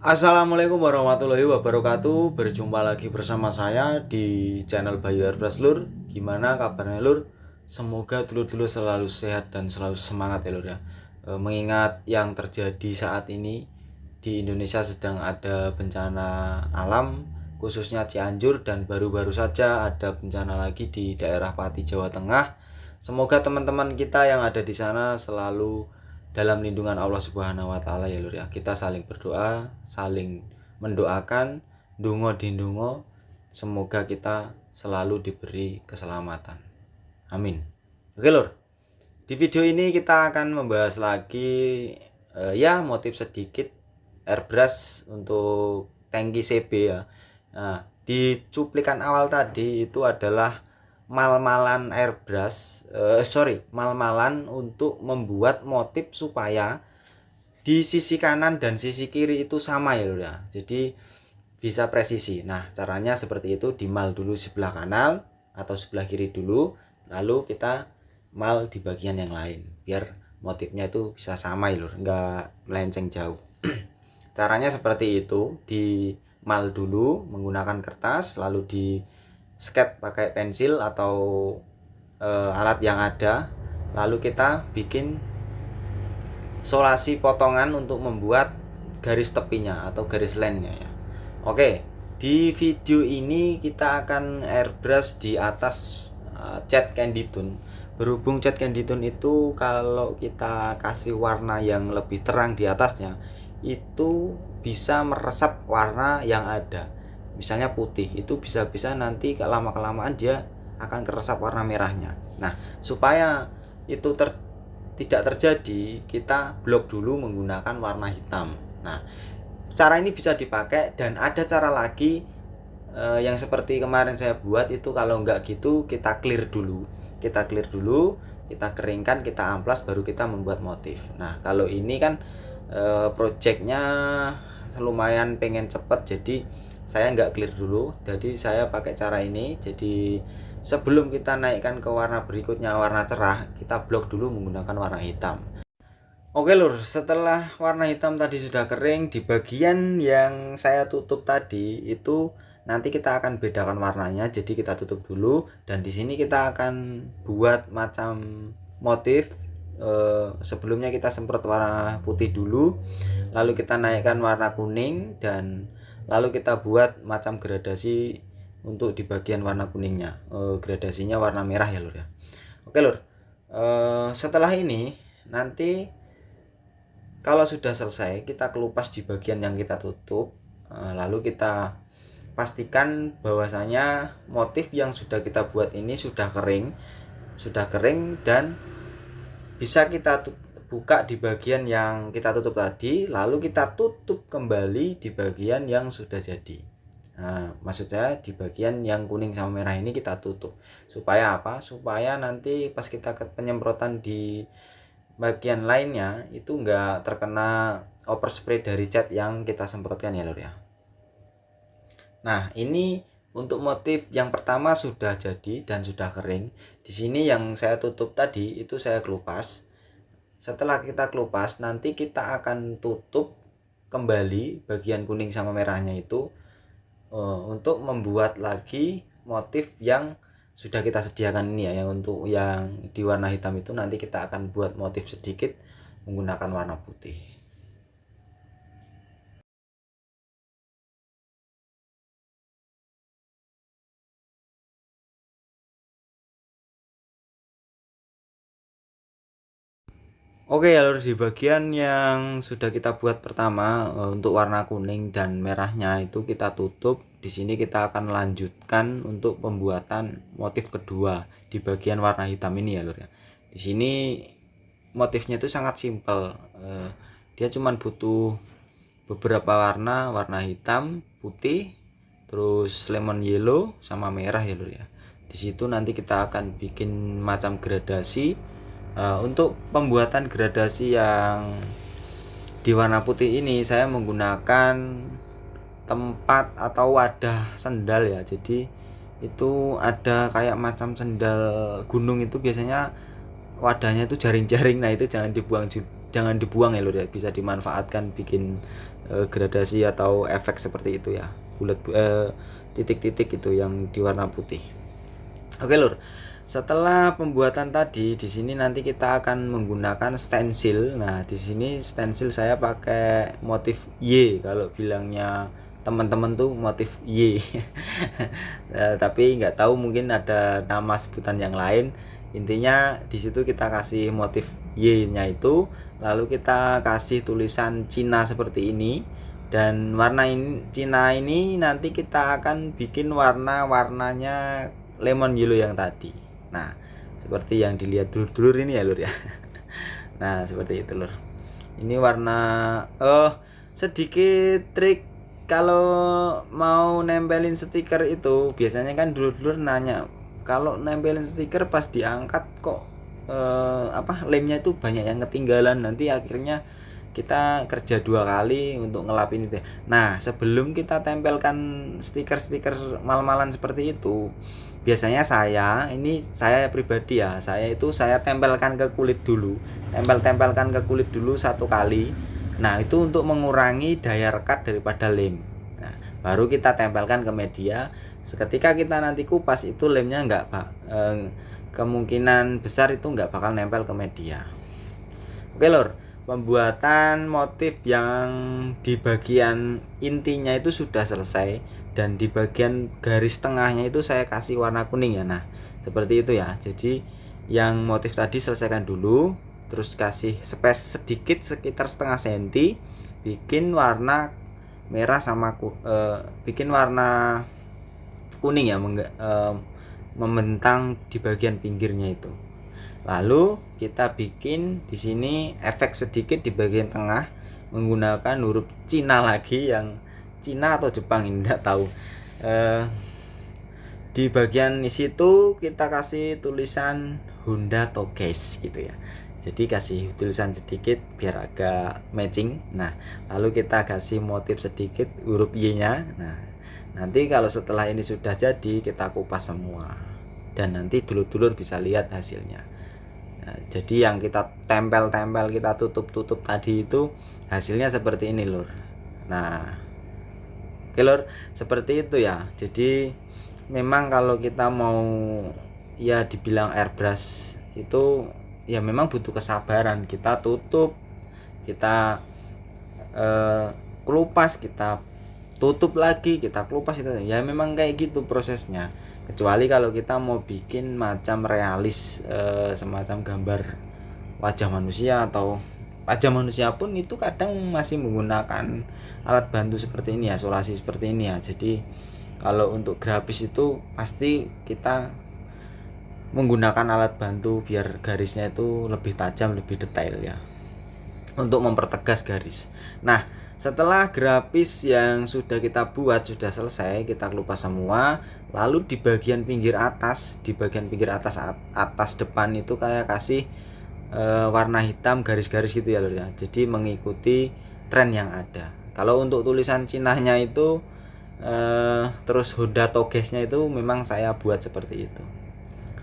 Assalamualaikum warahmatullahi wabarakatuh. Berjumpa lagi bersama saya di channel Bayu Airbrush Lur. Gimana kabarnya Lur? Semoga dulur-dulur selalu sehat dan selalu semangat ya Lur ya. Mengingat yang terjadi saat ini di Indonesia sedang ada bencana alam, khususnya Cianjur, dan baru-baru saja ada bencana lagi di daerah Pati, Jawa Tengah. Semoga teman-teman kita yang ada di sana selalu dalam lindungan Allah Subhanahu wa taala ya Lur ya. Kita saling berdoa, saling mendoakan, dungo dindungo, semoga kita selalu diberi keselamatan. Amin. Oke Lur. Di video ini kita akan membahas lagi motif sedikit airbrush untuk tangki CB ya. Nah, di cuplikan awal tadi itu adalah mal-malan airbrush, mal-malan untuk membuat motif supaya di sisi kanan dan sisi kiri itu sama ya Lur ya. Jadi bisa presisi. Nah, caranya seperti itu, dimal dulu sebelah kanan atau sebelah kiri dulu, lalu kita mal di bagian yang lain biar motifnya itu bisa sama ya Lur, nggak melenceng jauh. Caranya seperti itu, di mal dulu menggunakan kertas, lalu di sketch pakai pensil atau alat yang ada, lalu kita bikin solasi potongan untuk membuat garis tepinya atau garis line-nya ya. Oke, di video ini kita akan airbrush di atas cat candy tone. Berhubung cat candy tone itu kalau kita kasih warna yang lebih terang di atasnya, itu bisa meresap warna yang ada. Misalnya putih, itu bisa-bisa nanti lama-kelamaan dia akan keresap warna merahnya. Nah, supaya itu tidak terjadi, kita blok dulu menggunakan warna hitam. Nah, cara ini bisa dipakai, dan ada cara lagi yang seperti kemarin saya buat itu. Kalau enggak gitu, kita clear dulu, kita keringkan, kita amplas, baru kita membuat motif. Nah, kalau ini kan projectnya lumayan pengen cepet, jadi saya nggak clear dulu, jadi saya pakai cara ini. Jadi sebelum kita naikkan ke warna berikutnya, warna cerah, kita blok dulu menggunakan warna hitam. Oke Lur, setelah warna hitam tadi sudah kering, di bagian yang saya tutup tadi itu nanti kita akan bedakan warnanya. Jadi kita tutup dulu, dan di sini kita akan buat macam motif. Sebelumnya kita semprot warna putih dulu, lalu kita naikkan warna kuning, dan lalu kita buat macam gradasi untuk di bagian warna kuningnya. Gradasinya warna merah ya Lur ya. Oke Lur, setelah ini nanti kalau sudah selesai, kita kelupas di bagian yang kita tutup, lalu kita pastikan bahwasanya motif yang sudah kita buat ini sudah kering dan bisa kita buka di bagian yang kita tutup tadi, lalu kita tutup kembali di bagian yang sudah jadi. Nah, maksud saya di bagian yang kuning sama merah ini kita tutup. Supaya apa? Supaya nanti pas kita penyemprotan di bagian lainnya itu enggak terkena overspray dari cat yang kita semprotkan ya Lur ya. Nah, ini untuk motif yang pertama sudah jadi dan sudah kering. Di sini yang saya tutup tadi itu saya kelupas. Setelah kita kelupas, nanti kita akan tutup kembali bagian kuning sama merahnya itu untuk membuat lagi motif yang sudah kita sediakan ini ya. Yang untuk yang di warna hitam itu nanti kita akan buat motif sedikit menggunakan warna putih. Oke ya Lur, di bagian yang sudah kita buat pertama untuk warna kuning dan merahnya itu kita tutup. Di sini kita akan lanjutkan untuk pembuatan motif kedua di bagian warna hitam ini ya Lur ya. Di sini motifnya itu sangat simpel. Dia cuma butuh beberapa warna hitam, putih, terus lemon yellow sama merah ya Lur ya. Di situ nanti kita akan bikin macam gradasi. Untuk pembuatan gradasi yang di warna putih ini saya menggunakan tempat atau wadah sendal ya. Jadi itu ada kayak macam sendal gunung itu biasanya wadahnya itu jaring-jaring. Nah, itu jangan dibuang jangan dibuang ya lur ya, bisa dimanfaatkan bikin gradasi atau efek seperti itu ya, bulat titik-titik itu yang di warna putih. Oke lur, setelah pembuatan tadi di sini nanti kita akan menggunakan stensil. Nah di sini stensil saya pakai motif Y, kalau bilangnya teman-teman tuh motif Y. Tapi nggak tahu, mungkin ada nama sebutan yang lain. Intinya di situ kita kasih motif Y-nya itu, lalu kita kasih tulisan Cina seperti ini. Dan warna ini Cina ini nanti kita akan bikin warnanya lemon yellow yang tadi. Nah seperti yang dilihat dulur-dulur ini ya lur ya. Nah seperti itu lur. Ini warna sedikit trik kalau mau nempelin stiker itu, biasanya kan dulur-dulur nanya, kalau nempelin stiker pas diangkat kok lemnya itu banyak yang ketinggalan, nanti akhirnya kita kerja 2 kali untuk ngelapin itu. Nah sebelum kita tempelkan stiker-stiker mal-malan seperti itu, biasanya saya pribadi ya, saya tempelkan ke kulit dulu, tempelkan ke kulit dulu 1 kali. Nah itu untuk mengurangi daya rekat daripada lem. Nah baru kita tempelkan ke media. Seketika kita nanti kupas itu lemnya kemungkinan besar itu nggak bakal nempel ke media. Oke lor, pembuatan motif yang di bagian intinya itu sudah selesai, dan di bagian garis tengahnya itu saya kasih warna kuning ya. Nah seperti itu ya. Jadi yang motif tadi selesaikan dulu, terus kasih space sedikit sekitar setengah senti, bikin warna merah sama bikin warna kuning ya, membentang di bagian pinggirnya itu. Lalu kita bikin di sini efek sedikit di bagian tengah menggunakan huruf Cina lagi, yang Cina atau Jepang ini tidak tahu. Di bagian situ kita kasih tulisan Honda Togeist gitu ya. Jadi kasih tulisan sedikit biar agak matching. Nah lalu kita kasih motif sedikit huruf Y-nya. Nah nanti kalau setelah ini sudah jadi, kita kupas semua dan nanti dulur-dulur bisa lihat hasilnya. Nah, jadi yang kita tempel-tempel, kita tutup-tutup tadi itu hasilnya seperti ini lur. Nah oke lur, seperti itu ya. Jadi memang kalau kita mau ya dibilang airbrush itu ya memang butuh kesabaran. Kita tutup, kita kelupas, kita tutup lagi, kita kelupas, itu ya memang kayak gitu prosesnya. Kecuali kalau kita mau bikin macam realis, semacam gambar wajah manusia atau wajah manusia pun itu kadang masih menggunakan alat bantu seperti ini ya, solasi seperti ini ya. Jadi kalau untuk grafis itu pasti kita menggunakan alat bantu biar garisnya itu lebih tajam, lebih detail ya, untuk mempertegas garis. Nah setelah grafis yang sudah kita buat sudah selesai, kita kelupas semua. Lalu di bagian pinggir atas, atas depan itu kayak kasih warna hitam garis-garis gitu ya lur ya. Jadi mengikuti tren yang ada. Kalau untuk tulisan Cinanya itu terus Honda Togeist-nya itu memang saya buat seperti itu.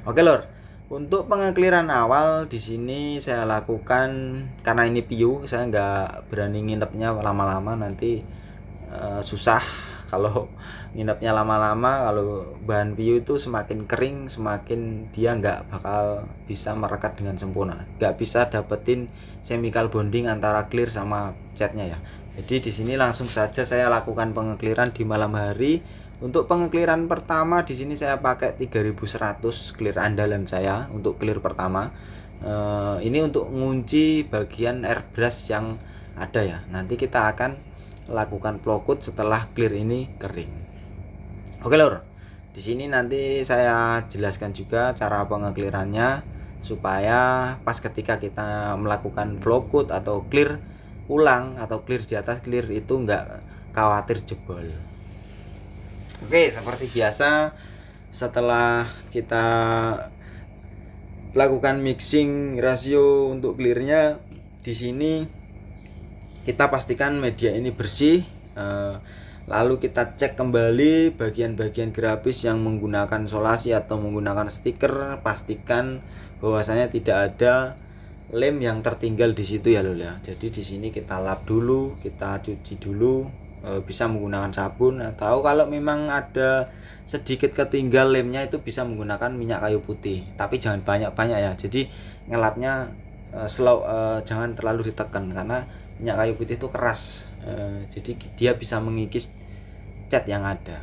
Oke lur, untuk pengekliran awal di sini saya lakukan, karena ini PU, saya nggak berani nginepnya lama-lama, nanti susah kalau nginepnya lama-lama. Kalau bahan PU itu semakin kering, semakin dia nggak bakal bisa merekat dengan sempurna, nggak bisa dapetin chemical bonding antara clear sama catnya ya. Jadi di sini langsung saja saya lakukan pengekliran di malam hari. Untuk pengekliran pertama di sini saya pakai 3100 clear andalan saya untuk clear pertama. Ini untuk ngunci bagian airbrush yang ada ya. Nanti kita akan lakukan plocut setelah clear ini kering. Oke lor, di sini nanti saya jelaskan juga cara pengeklirannya supaya pas ketika kita melakukan plocut atau clear ulang atau clear di atas clear itu nggak khawatir jebol. Oke, seperti biasa setelah kita lakukan mixing rasio untuk clearnya, di sini kita pastikan media ini bersih. Lalu kita cek kembali bagian-bagian grafis yang menggunakan solasi atau menggunakan stiker, pastikan bahwasanya tidak ada lem yang tertinggal di situ ya lur ya. Jadi di sini kita lap dulu, kita cuci dulu, bisa menggunakan sabun, atau kalau memang ada sedikit ketinggal lemnya itu bisa menggunakan minyak kayu putih, tapi jangan banyak-banyak ya. Jadi ngelapnya slow, jangan terlalu ditekan karena minyak kayu putih itu keras, jadi dia bisa mengikis cat yang ada.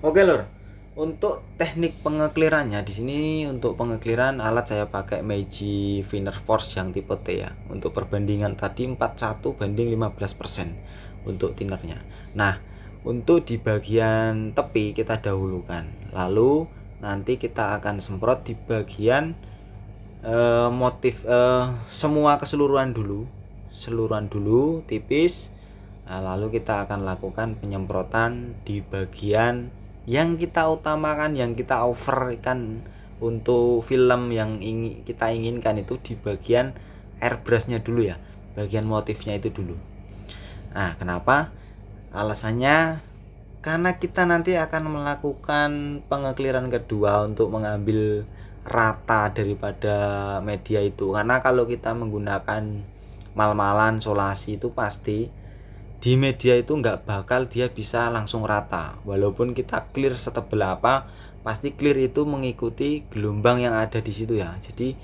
Oke lur, untuk teknik pengeklirannya di sini, untuk pengekliran alat saya pakai Meiji Finer Force yang tipe T ya. Untuk perbandingan tadi 41 banding 15% untuk tinernya. Nah, untuk di bagian tepi kita dahulukan, lalu nanti kita akan semprot di bagian motif, semua keseluruhan dulu tipis. Nah, lalu kita akan lakukan penyemprotan di bagian yang kita utamakan, yang kita overkan untuk film yang kita inginkan itu di bagian airbrushnya dulu ya, bagian motifnya itu dulu. Nah, kenapa? Alasannya karena kita nanti akan melakukan pengekliran kedua untuk mengambil rata daripada media itu. Karena kalau kita menggunakan mal-malan solasi itu pasti di media itu nggak bakal dia bisa langsung rata. Walaupun kita clear setebal apa, pasti clear itu mengikuti gelombang yang ada di situ ya. Jadi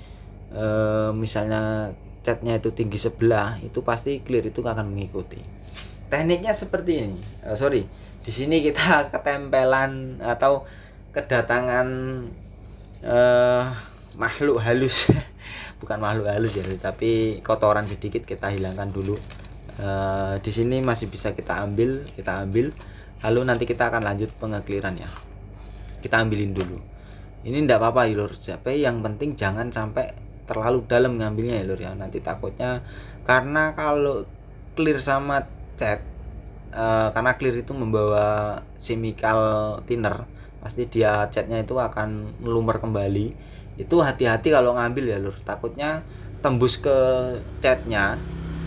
misalnya catnya itu tinggi sebelah, itu pasti clear itu akan mengikuti. Tekniknya seperti ini. Di sini kita ketempelan atau kedatangan makhluk halus. Bukan makhluk halus ya, tapi kotoran sedikit kita hilangkan dulu. Di sini masih bisa kita ambil, lalu nanti kita akan lanjut pengekliran ya. Kita ambilin dulu. Ini enggak apa-apa ya lur, tapi yang penting jangan sampai terlalu dalam ngambilnya ya lur ya. Nanti takutnya, karena kalau clear sama cat, karena clear itu membawa chemical thinner, pasti dia catnya itu akan melumer kembali. Itu hati-hati kalau ngambil ya lur, takutnya tembus ke catnya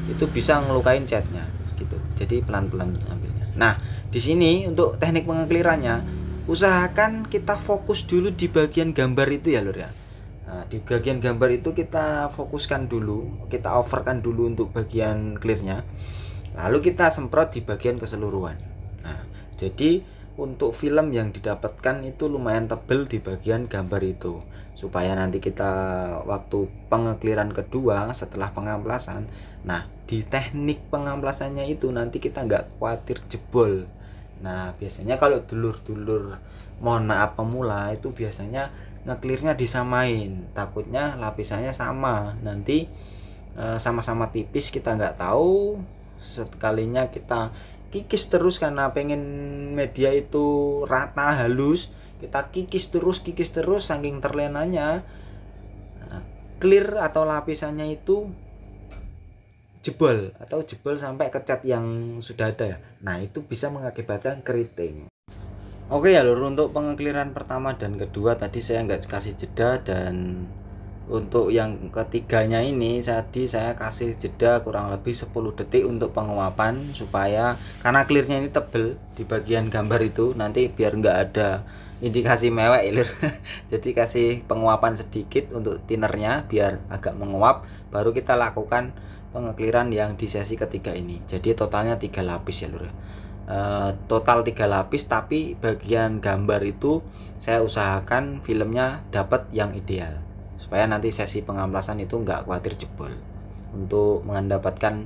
itu bisa ngelukain catnya gitu. Jadi pelan-pelan ambilnya. Nah, di sini untuk teknik pengeklirannya, usahakan kita fokus dulu di bagian gambar itu ya lur ya. Nah, di bagian gambar itu kita fokuskan dulu, kita overkan dulu untuk bagian clearnya, lalu kita semprot di bagian keseluruhan. Nah, jadi untuk film yang didapatkan itu lumayan tebel di bagian gambar itu, supaya nanti kita waktu pengekliran kedua setelah pengamplasan, nah di teknik pengamplasannya itu nanti kita nggak khawatir jebol. Nah, biasanya kalau dulur-dulur mohon maaf pemula itu biasanya ngeklirnya disamain, takutnya lapisannya sama, nanti sama-sama tipis, kita nggak tahu, sekalinya kita kikis terus karena pengen media itu rata halus, kita kikis terus saking terlenanya, clear atau lapisannya itu jebol sampai ke cat yang sudah ada ya. Nah, itu bisa mengakibatkan keriting. Oke ya lur, untuk pengekliran pertama dan kedua tadi saya nggak kasih jeda, dan untuk yang ketiganya ini tadi saya kasih jeda kurang lebih 10 detik untuk penguapan, supaya karena clearnya ini tebel di bagian gambar itu, nanti biar nggak ada indikasi mewek ya lur. Jadi kasih penguapan sedikit untuk tinernya biar agak menguap, baru kita lakukan pengekliran yang di sesi ketiga ini. Jadi totalnya 3 lapis ya lur. Total 3 lapis, tapi bagian gambar itu saya usahakan filmnya dapat yang ideal, supaya nanti sesi pengamplasan itu nggak khawatir jebol, untuk mendapatkan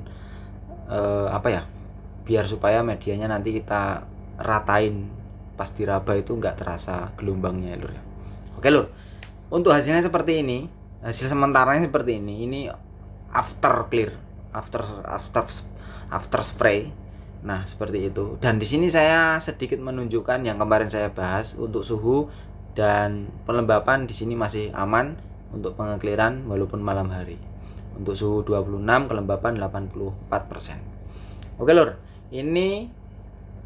biar supaya medianya nanti kita ratain pas diraba itu nggak terasa gelombangnya ya lur ya. Oke lur, untuk hasilnya seperti ini, hasil sementaranya seperti ini after clear, after spray. Nah, seperti itu. Dan di sini saya sedikit menunjukkan yang kemarin saya bahas untuk suhu dan pelembapan. Di sini masih aman untuk pengekliran walaupun malam hari. Untuk suhu 26, kelembapan 84%. Oke lur, ini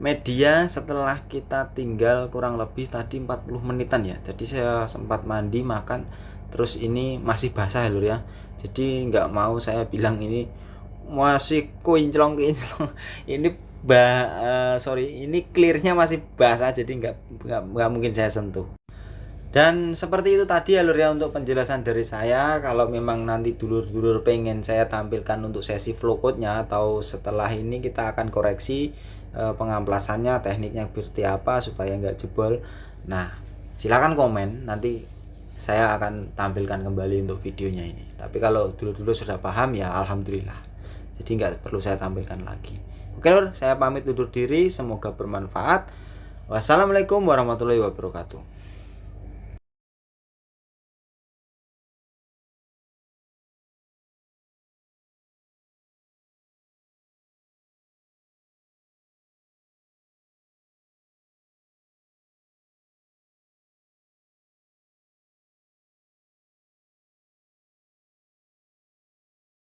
media setelah kita tinggal kurang lebih tadi 40 menitan ya. Jadi saya sempat mandi, makan, terus ini masih basah ya lur ya. Jadi nggak mau saya bilang ini masih kinclong. Ini ini clearnya masih basah, jadi nggak mungkin saya sentuh. Dan seperti itu tadi ya lur ya untuk penjelasan dari saya. Kalau memang nanti dulur-dulur pengen saya tampilkan untuk sesi flow code-nya, atau setelah ini kita akan koreksi pengamplasannya, tekniknya seperti apa supaya nggak jebol. Nah, silakan komen, nanti saya akan tampilkan kembali untuk videonya ini. Tapi kalau dulur-dulur sudah paham ya alhamdulillah, jadi nggak perlu saya tampilkan lagi. Oke lur, saya pamit undur diri, semoga bermanfaat. Wassalamualaikum warahmatullahi wabarakatuh.